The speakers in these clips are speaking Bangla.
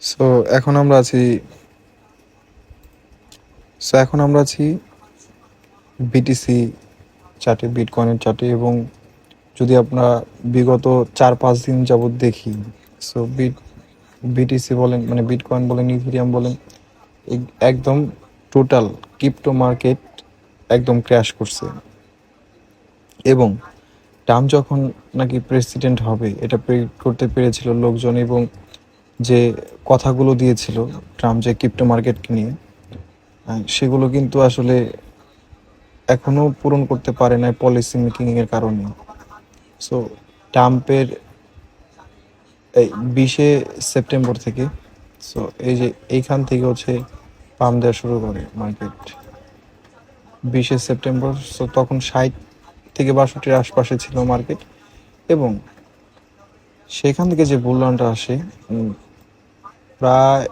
সো এখন আমরা আছি সো এখন আমরা আছি বিটিসি চার্টে, বিটকয়েনের চার্টে। এবং যদি আমরা বিগত 4-5 দিন যাবৎ দেখি, সো বিটিসি বলেন, মানে বিটকয়েন বলেন, ইথেরিয়াম বলেন, একদম টোটাল ক্রিপ্টো মার্কেট একদম ক্র্যাশ করছে। এবং ট্রাম্প যখন নাকি প্রেসিডেন্ট হবে এটা প্রেডিক্ট করতে পেরেছিল লোকজন, এবং যে কথাগুলো দিয়েছিল ট্রাম্প যে ক্রিপ্টো মার্কেটকে নিয়ে, সেগুলো কিন্তু আসলে এখনও পূরণ করতে পারে না পলিসি মেকিংয়ের কারণে। সো ট্রাম্পের এই 20শে সেপ্টেম্বর থেকে, সো এই যে এইখান থেকে হচ্ছে পাম দেওয়া শুরু করে মার্কেট 20শে সেপ্টেম্বর। সো তখন 60 থেকে 62-র আশপাশে ছিল মার্কেট, এবং সেখান থেকে যে বুলরানটা আসে প্রায়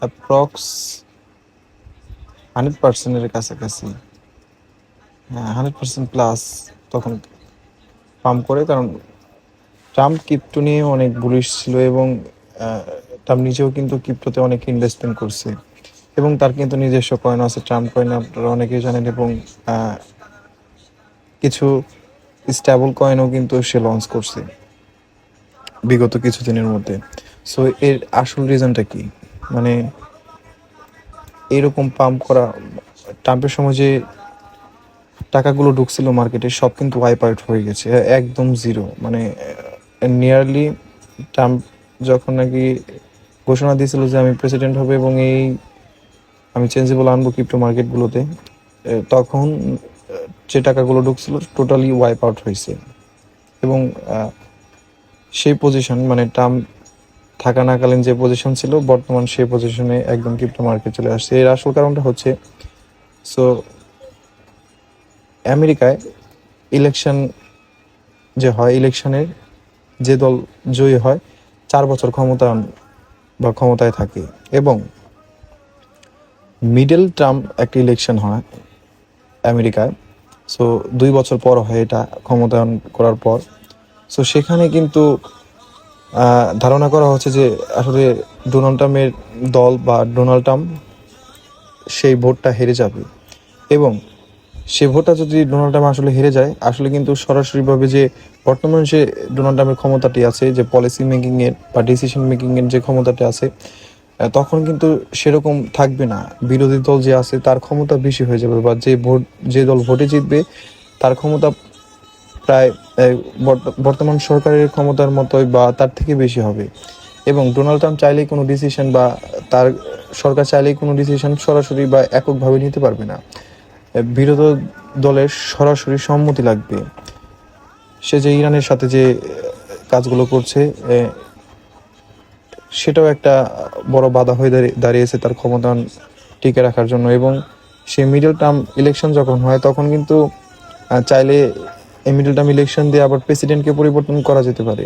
অ্যাপ্রক্স 100%-এর কাছাকাছি, হ্যাঁ 100% প্লাস তখন পাম্প করে। কারণ ট্রাম্প ক্রিপ্টো নিয়ে অনেক বুলিশ ছিল, এবং ট্রাম্প নিজেও কিন্তু ক্রিপ্টোতে অনেক ইনভেস্টমেন্ট করছে, এবং তার কিন্তু নিজস্ব কয়েন আছে, ট্রাম্প কয়েন আপনারা অনেকেই জানেন। এবং কিছু স্টেবল কয়েনও কিন্তু সে লঞ্চ করছে বিগত কিছুদিনের মধ্যে। সো এর আসল রিজনটা কি? মানে এরকম পাম্প করা, ট্রাম্পের সময় যে টাকাগুলো ঢুকছিল মার্কেটে সব কিন্তু ওয়াইপ আউট হয়ে গেছে, একদম জিরো। মানে নিয়ারলি ট্রাম্প যখন নাকি ঘোষণা দিয়েছিল যে আমি প্রেসিডেন্ট হবে এবং আমি চেঞ্জেবল আনবো ক্রিপ্টো মার্কেটগুলোতে, তখন যে টাকাগুলো ঢুকছিল টোটালি ওয়াইপ আউট হয়েছে। এবং সেই পজিশন, মানে ট্রাম্প থাকা নাকালীন যে পজিশন ছিল, বর্তমান সেই পজিশনে একদম ক্রিপ্টো মার্কেট চলে আসছে। এর আসল কারণটা হচ্ছে, সো আমেরিকায় ইলেকশন যে হয়, ইলেকশনের যে দল জয়ী হয় 4 বছর ক্ষমতায় থাকে, এবং মিডল টার্ম একটা ইলেকশন হয় আমেরিকায়। সো 2 বছর পর হয় এটা ক্ষমতায়ন করার পর। সো সেখানে কিন্তু ধারণা করা হচ্ছে যে আসলে ডোনাল্ড ট্রাম্পের দল বা ডোনাল্ড ট্রাম্প সেই ভোটটা হেরে যাবে, এবং সে ভোটটা যদি ডোনাল্ড ট্রাম্প আসলে হেরে যায়, আসলে কিন্তু সরাসরিভাবে যে বর্তমানে যে ডোনাল্ড ট্রাম্পের ক্ষমতাটি আছে, যে পলিসি মেকিংয়ের বা ডিসিশন মেকিংয়ের যে ক্ষমতাটি আছে, তখন কিন্তু সেরকম থাকবে না। বিরোধী দল যে আছে তার ক্ষমতা বেশি হয়ে যাবে, বা যে দল ভোটে জিতবে তার ক্ষমতা প্রায় বর্তমান সরকারের ক্ষমতার মতোই বা তার থেকে বেশি হবে। এবং ডোনাল্ড ট্রাম্প চাইলেই কোনো ডিসিশন, বা তার সরকার চাইলেই কোনো ডিসিশন সরাসরি বা এককভাবে নিতে পারবে না। বিরোধী দলের সরাসরি সম্মতি লাগবে। সে যে ইরানের সাথে যে কাজগুলো করছে, সেটাও একটা বড় বাধা হয়ে দাঁড়িয়েছে তার ক্ষমতা টিকে রাখার জন্য। এবং সে মিডল টার্ম ইলেকশন যখন হয়, তখন কিন্তু চাইলে এই মিডল টার্ম ইলেকশন দিয়ে আবার প্রেসিডেন্টকে পরিবর্তন করা যেতে পারে।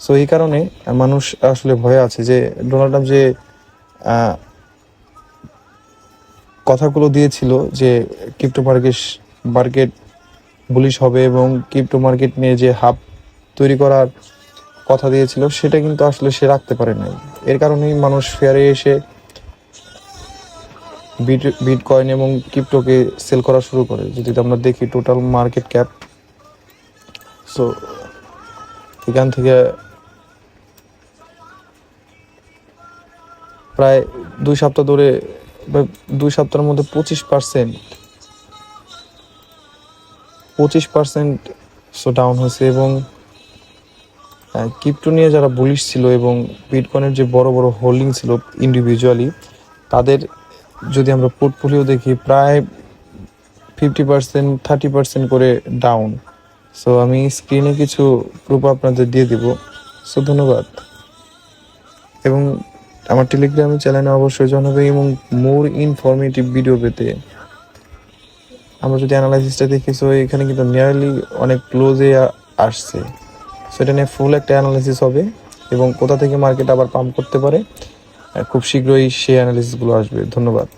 সো এই কারণে মানুষ আসলে ভয়ে আছে যে ডোনাল্ড ট্রাম্প যে কথাগুলো দিয়েছিল যে ক্রিপ্টো মার্কেট বুলিশ হবে, এবং ক্রিপ্টো মার্কেট নিয়ে যে হাব তৈরি করার কথা দিয়েছিল, সেটা কিন্তু আসলে সে রাখতে পারে নাই। এর কারণেই মানুষ ফেয়ারে এসে বিটকয়েন এবং ক্রিপ্টোকে সেল করা শুরু করে। যদি আমরা দেখি টোটাল মার্কেট ক্যাপ, সো এখান থেকে প্রায় 2 সপ্তাহ ধরে, 2 সপ্তাহের মধ্যে 25% সো ডাউন হয়েছে। এবং ক্রিপ্টো নিয়ে যারা বুলিশ ছিল এবং বিটকয়েনের যে বড় বড় হোল্ডিং ছিল ইন্ডিভিজুয়ালি, তাদের যদি আমরা পোর্টফোলিও দেখি, প্রায় 50%, 30% করে ডাউন। সো আমি স্ক্রিনে কিছু প্রুফ আপনাদের দিয়ে দিব। সো ধন্যবাদ। এবং আমার টেলিগ্রাম চ্যানেলে অবশ্যই জানাবে, এবং মোর ইনফরমেটিভ ভিডিও পেতে আমরা যদি অ্যানালাইসিসটা দেখি, সো এখানে কিন্তু নিয়ারলি অনেক ক্লোজে আসছে। সো এটা নিয়ে ফুল একটা অ্যানালাইসিস হবে, এবং কোথা থেকে মার্কেট আবার পাম্প করতে পারে খুব শীঘ্রই সেই অ্যানালিসিসগুলো আসবে। ধন্যবাদ।